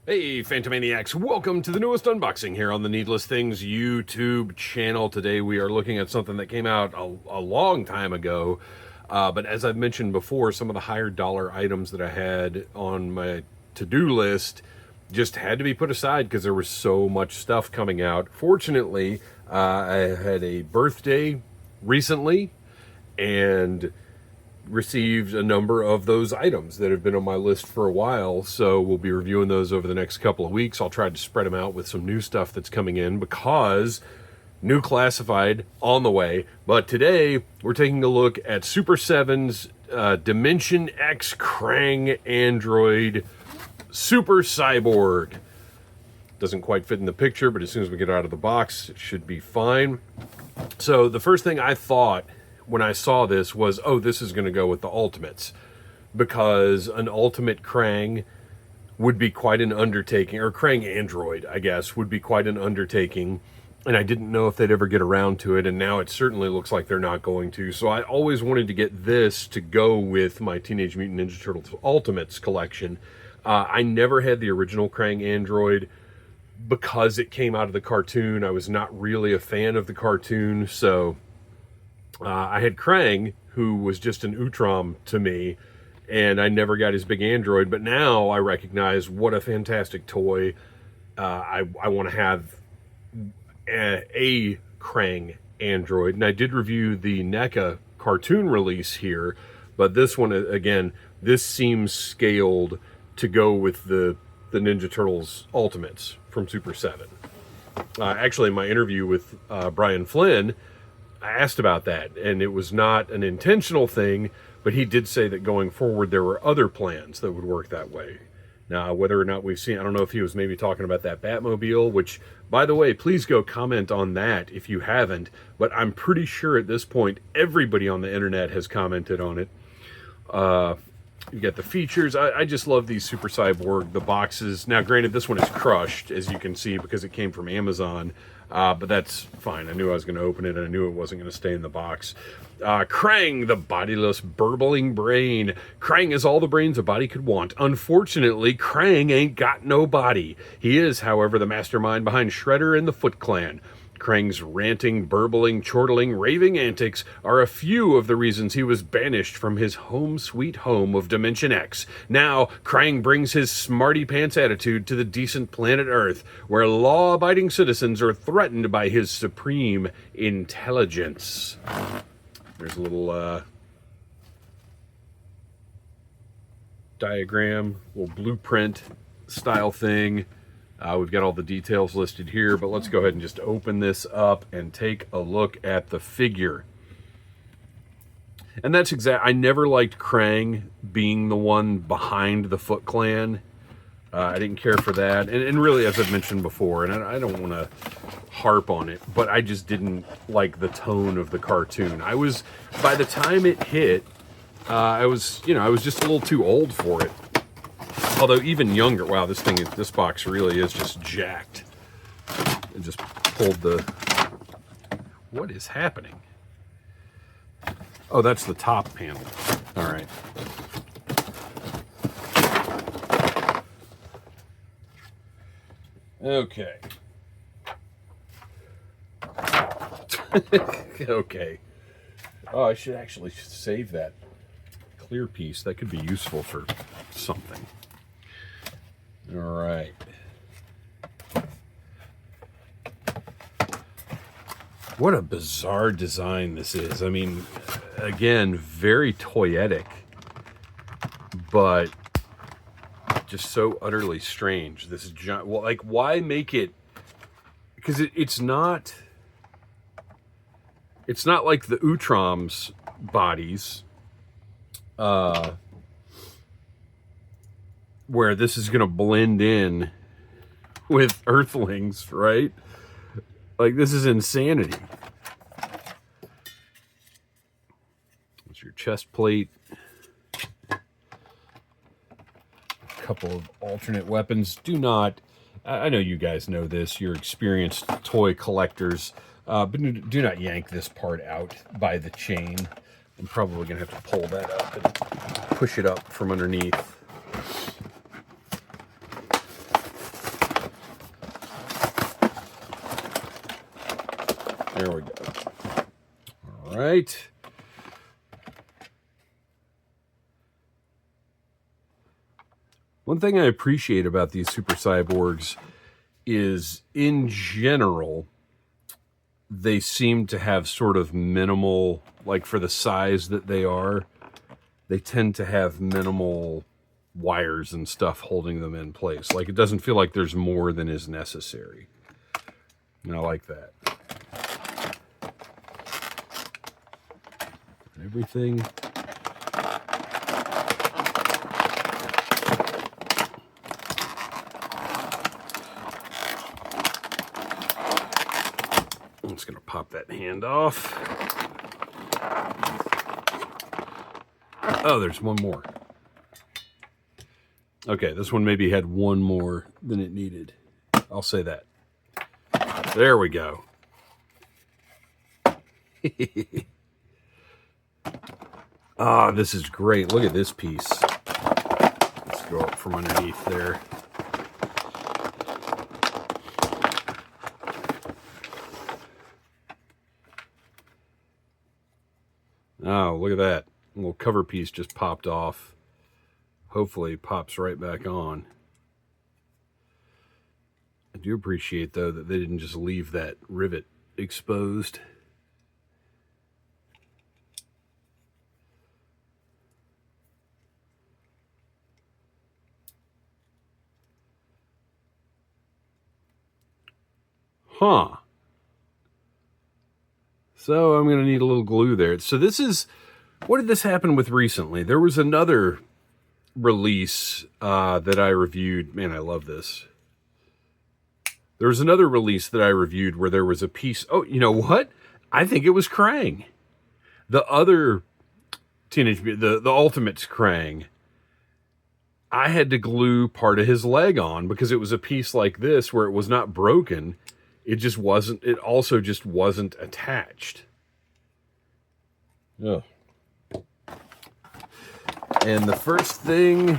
Hey, Phantomaniacs, welcome to the newest unboxing here on the Needless Things YouTube channel. Today we are looking at something that came out a long time ago, but as I've mentioned before, some of the higher dollar items that I had on my to-do list just had to be put aside because there was so much stuff coming out. Fortunately, I had a birthday recently, and received a number of those items that have been on my list for a while, so we'll be reviewing those over the next couple of weeks. I'll try to spread them out with some new stuff that's coming in because new classified on the way. But today we're taking a look at Super 7's Dimension X Krang Android Super Cyborg. Doesn't quite fit in the picture, but as soon as we get out of the box, it should be fine. So the first thing I thought when I saw this was, oh, this is going to go with the Ultimates, because an Ultimate Krang would be quite an undertaking, or Krang Android, I guess, would be quite an undertaking, and I didn't know if they'd ever get around to it, and now it certainly looks like they're not going to. So I always wanted to get this to go with my Teenage Mutant Ninja Turtles Ultimates collection. I never had the original Krang Android because it came out of the cartoon. I was not really a fan of the cartoon, so I had Krang, who was just an Utrom to me, and I never got his big android, but now I recognize what a fantastic toy. I want to have a Krang android, and I did review the NECA cartoon release here, but this one, again, this seems scaled to go with the Ninja Turtles Ultimates from Super 7. Actually, in my interview with Brian Flynn, I asked about that, and it was not an intentional thing, but he did say that going forward there were other plans that would work that way. Now, whether or not we've seen, I don't know if he was maybe talking about that Batmobile, which, by the way, please go comment on that if you haven't, but I'm pretty sure at this point everybody on the internet has commented on it. You get the features. I just love these Super Cyborg, the boxes. Now, granted, this one is crushed, as you can see, because it came from Amazon. But that's fine. I knew I was going to open it, and I knew it wasn't going to stay in the box. Krang, the bodiless, burbling brain. Krang is all the brains a body could want. Unfortunately, Krang ain't got no body. He is, however, the mastermind behind Shredder and the Foot Clan. Krang's ranting, burbling, chortling, raving antics are a few of the reasons he was banished from his home sweet home of Dimension X. Now, Krang brings his smarty-pants attitude to the decent planet Earth, where law-abiding citizens are threatened by his supreme intelligence. There's a little diagram, little blueprint style thing. We've got all the details listed here, but let's go ahead and just open this up and take a look at the figure. And that's I never liked Krang being the one behind the Foot Clan. I didn't care for that. And really, as I've mentioned before, and I don't want to harp on it, but I just didn't like the tone of the cartoon. By the time it hit, I was just a little too old for it. Although even younger, wow, this box really is just jacked. It just pulled what is happening? Oh, that's the top panel. All right. Okay. Okay. Oh, I should actually save that clear piece. That could be useful for something. All right. What a bizarre design this is. I mean, again, very toyetic, but just so utterly strange. This is giant. Well, like, why make it? Because it's not like the Utrom's bodies, where this is going to blend in with Earthlings, right? Like, this is insanity. It's your chest plate. A couple of alternate weapons. I know you guys know this, you're experienced toy collectors, but do not yank this part out by the chain. I'm probably going to have to pull that up and push it up from underneath. There we go. All right. One thing I appreciate about these Super Cyborgs is, in general, they seem to have sort of minimal, like for the size that they are, they tend to have minimal wires and stuff holding them in place. Like, it doesn't feel like there's more than is necessary. And I like that. Everything. I'm just going to pop that hand off. Oh, there's one more. Okay, this one maybe had one more than it needed. I'll say that. There we go. Ah, this is great. Look at this piece. Let's go up from underneath there. Oh, look at that. A little cover piece just popped off. Hopefully it pops right back on. I do appreciate, though, that they didn't just leave that rivet exposed. Huh. So I'm going to need a little glue there. So this is... What did this happen with recently? There was another release that I reviewed. Man, I love this. There was another release that I reviewed where there was a piece... Oh, you know what? I think it was Krang. The other the Ultimates Krang, I had to glue part of his leg on because it was a piece like this where it was not broken. It just wasn't... It also just wasn't attached. Yeah. And the first thing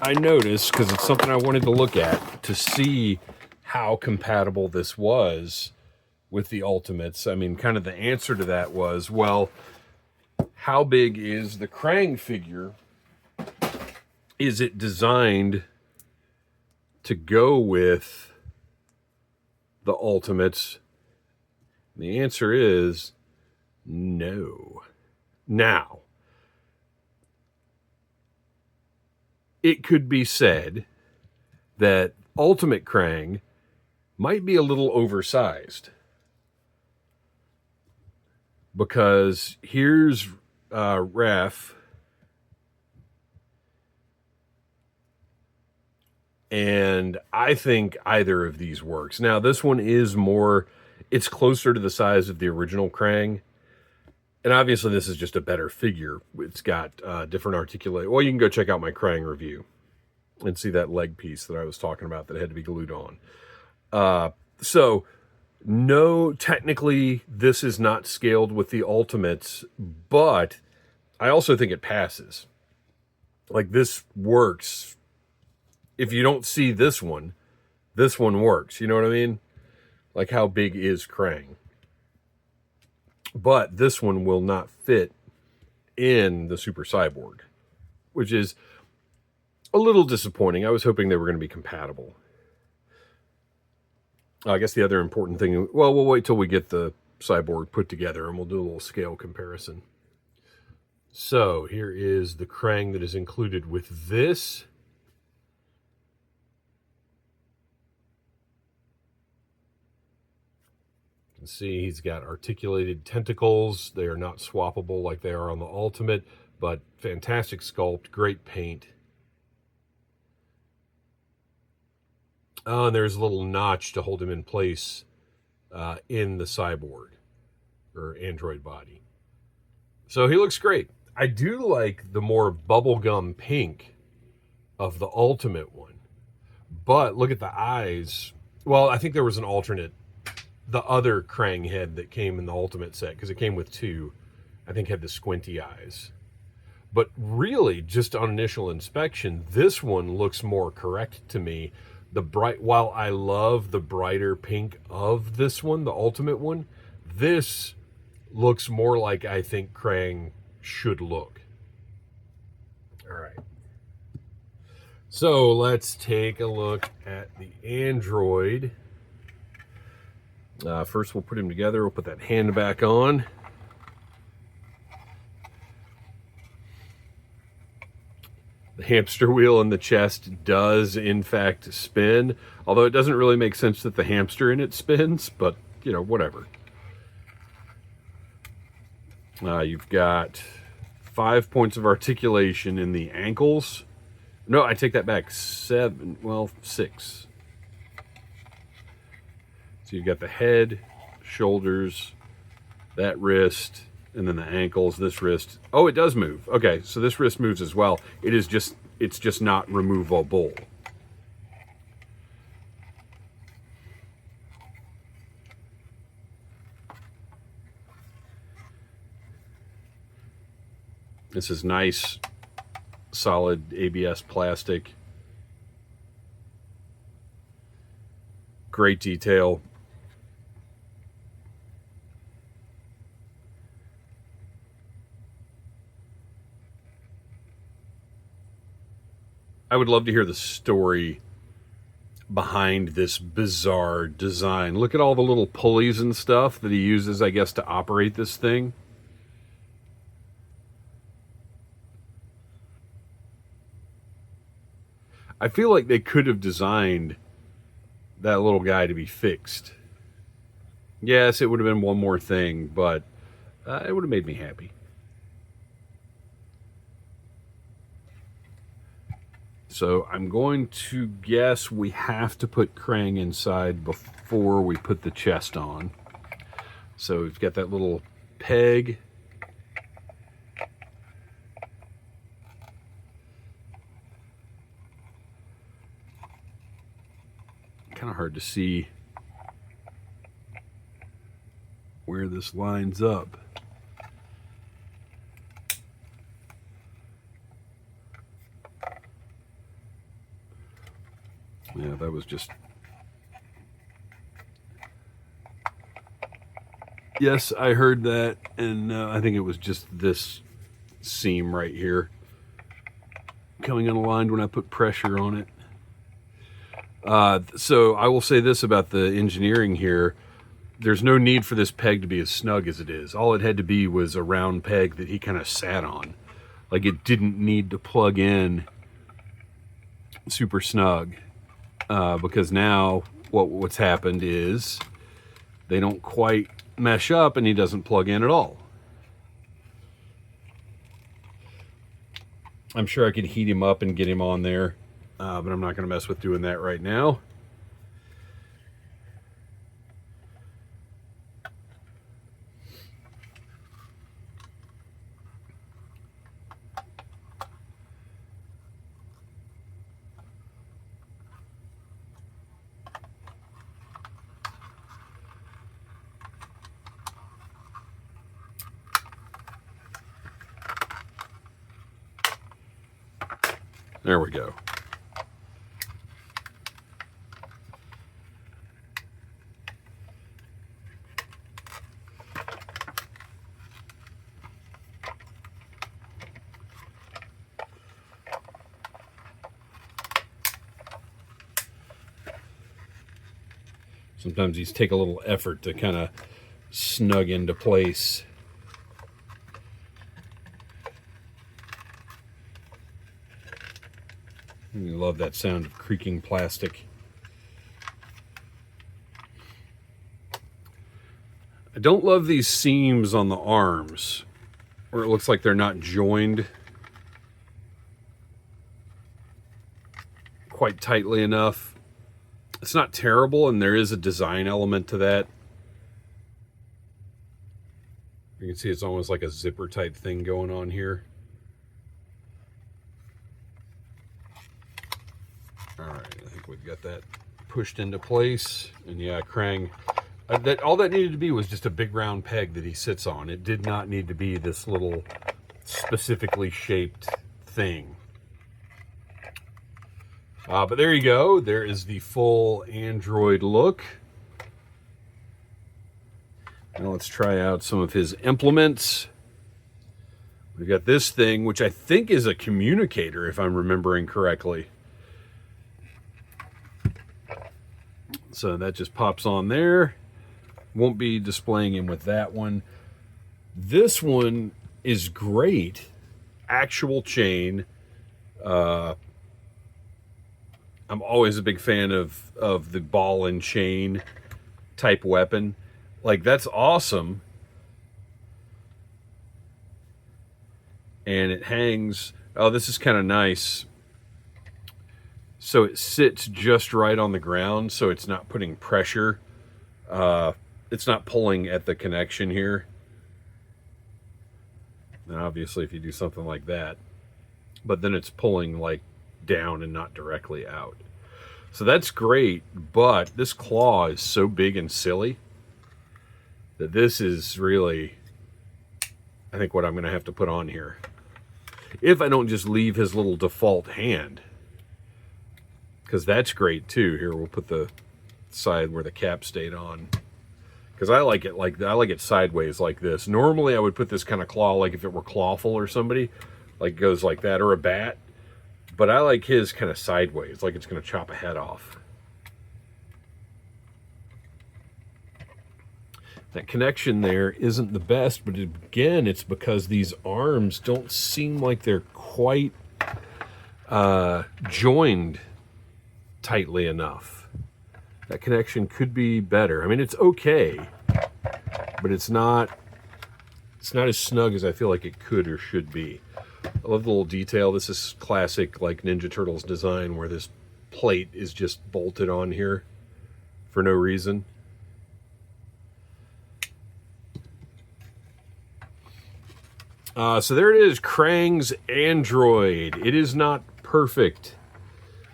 I noticed, because it's something I wanted to look at to see how compatible this was with the Ultimates. I mean, kind of the answer to that was, well, how big is the Krang figure? Is it designed to go with the Ultimates? And the answer is no. Now, it could be said that Ultimate Krang might be a little oversized. Because here's Raph. And I think either of these works. Now, this one is more... It's closer to the size of the original Krang. And obviously, this is just a better figure. It's got different articulate. Well, you can go check out my Krang review and see that leg piece that I was talking about that had to be glued on. So, no, technically, this is not scaled with the Ultimates, but I also think it passes. Like, this works. If you don't see this one works. You know what I mean? Like, how big is Krang? But this one will not fit in the Super Cyborg, which is a little disappointing. I was hoping they were going to be compatible. I guess the other important thing... Well, we'll wait till we get the Cyborg put together, and we'll do a little scale comparison. So, here is the Krang that is included with this. You can see he's got articulated tentacles. They are not swappable like they are on the Ultimate, but fantastic sculpt, great paint. Oh, and there's a little notch to hold him in place in the Cyborg, or Android body. So he looks great. I do like the more bubblegum pink of the Ultimate one. But look at the eyes. Well, I think there was an alternate. The other Krang head that came in the Ultimate set, because it came with two, I think had the squinty eyes. But really, just on initial inspection, this one looks more correct to me. While I love the brighter pink of this one, the Ultimate one, This looks more like I think Krang should look. All right. So let's take a look at the Android. First, we'll put him together. We'll put that hand back on. The hamster wheel in the chest does, in fact, spin. Although it doesn't really make sense that the hamster in it spins, but, you know, whatever. You've got 5 points of articulation in the ankles. No, I take that back. 7, well, 6. So you've got the head, shoulders, that wrist, and then the ankles, this wrist. Oh, it does move. Okay, so this wrist moves as well. It's just not removable. This is nice, solid ABS plastic. Great detail. I would love to hear the story behind this bizarre design. Look at all the little pulleys and stuff that he uses, I guess, to operate this thing. I feel like they could have designed that little guy to be fixed. Yes, it would have been one more thing, but it would have made me happy. So I'm going to guess we have to put Krang inside before we put the chest on. So we've got that little peg. Kind of hard to see where this lines up. Yeah, that was just... Yes, I heard that, and I think it was just this seam right here coming unaligned when I put pressure on it. So I will say this about the engineering here. There's no need for this peg to be as snug as it is. All it had to be was a round peg that he kind of sat on. Like, it didn't need to plug in super snug. Because now what's happened is they don't quite mesh up and he doesn't plug in at all. I'm sure I could heat him up and get him on there, but I'm not going to mess with doing that right now. There we go. Sometimes these take a little effort to kind of snug into place. I love that sound of creaking plastic. I don't love these seams on the arms, where it looks like they're not joined quite tightly enough. It's not terrible, and there is a design element to that. You can see it's almost like a zipper type thing going on here. All right, I think we've got that pushed into place. And yeah, Krang, all that needed to be was just a big round peg that he sits on. It did not need to be this little specifically shaped thing. But there you go. There is the full Android look. Now let's try out some of his implements. We've got this thing, which I think is a communicator, if I'm remembering correctly. So that just pops on there. Won't be displaying him with that one. This one is great. Actual chain. I'm always a big fan of the ball and chain type weapon. Like, that's awesome. And it hangs. Oh, this is kind of nice. So it sits just right on the ground, so it's not putting pressure. It's not pulling at the connection here. Now, obviously, if you do something like that, but then it's pulling like down and not directly out. So that's great, but this claw is so big and silly that this is really, I think, what I'm going to have to put on here. If I don't just leave his little default hand. Because that's great too. Here, we'll put the side where the cap stayed on. Because I like it sideways like this. Normally I would put this kind of claw like if it were Clawful or somebody. Like it goes like that, or a bat. But I like his kind of sideways, like it's going to chop a head off. That connection there isn't the best, but again, it's because these arms don't seem like they're quite joined tightly enough. That connection could be better. I mean, it's okay, but it's not as snug as I feel like it could or should be. I love the little detail. This is classic, like, Ninja Turtles design, where this plate is just bolted on here for no reason. So there it is, Krang's Android. It is not perfect.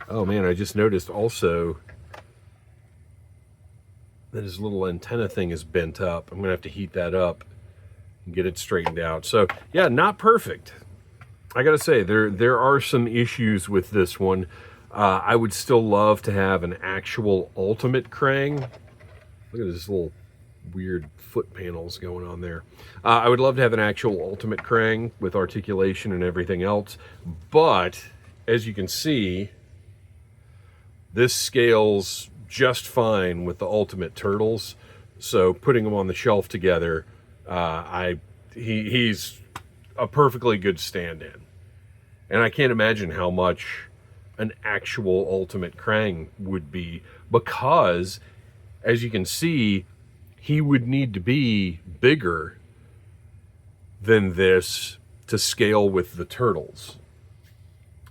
Oh man, I just noticed also that his little antenna thing is bent up. I'm gonna have to heat that up and get it straightened out. So yeah, not perfect. I gotta say, there are some issues with this one. I would still love to have an actual Ultimate Krang. Look at this little weird foot panels going on there. I would love to have an actual Ultimate Krang with articulation and everything else, but as you can see, this scales just fine with the Ultimate Turtles. So putting them on the shelf together, he's a perfectly good stand-in. And I can't imagine how much an actual Ultimate Krang would be, because as you can see, he would need to be bigger than this to scale with the Turtles,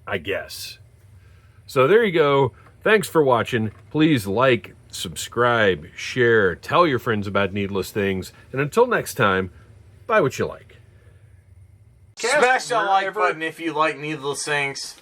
I guess. So there you go. Thanks for watching. Please like, subscribe, share, tell your friends about Needless Things. And until next time, buy what you like. Smash that like button if you like Needless Things.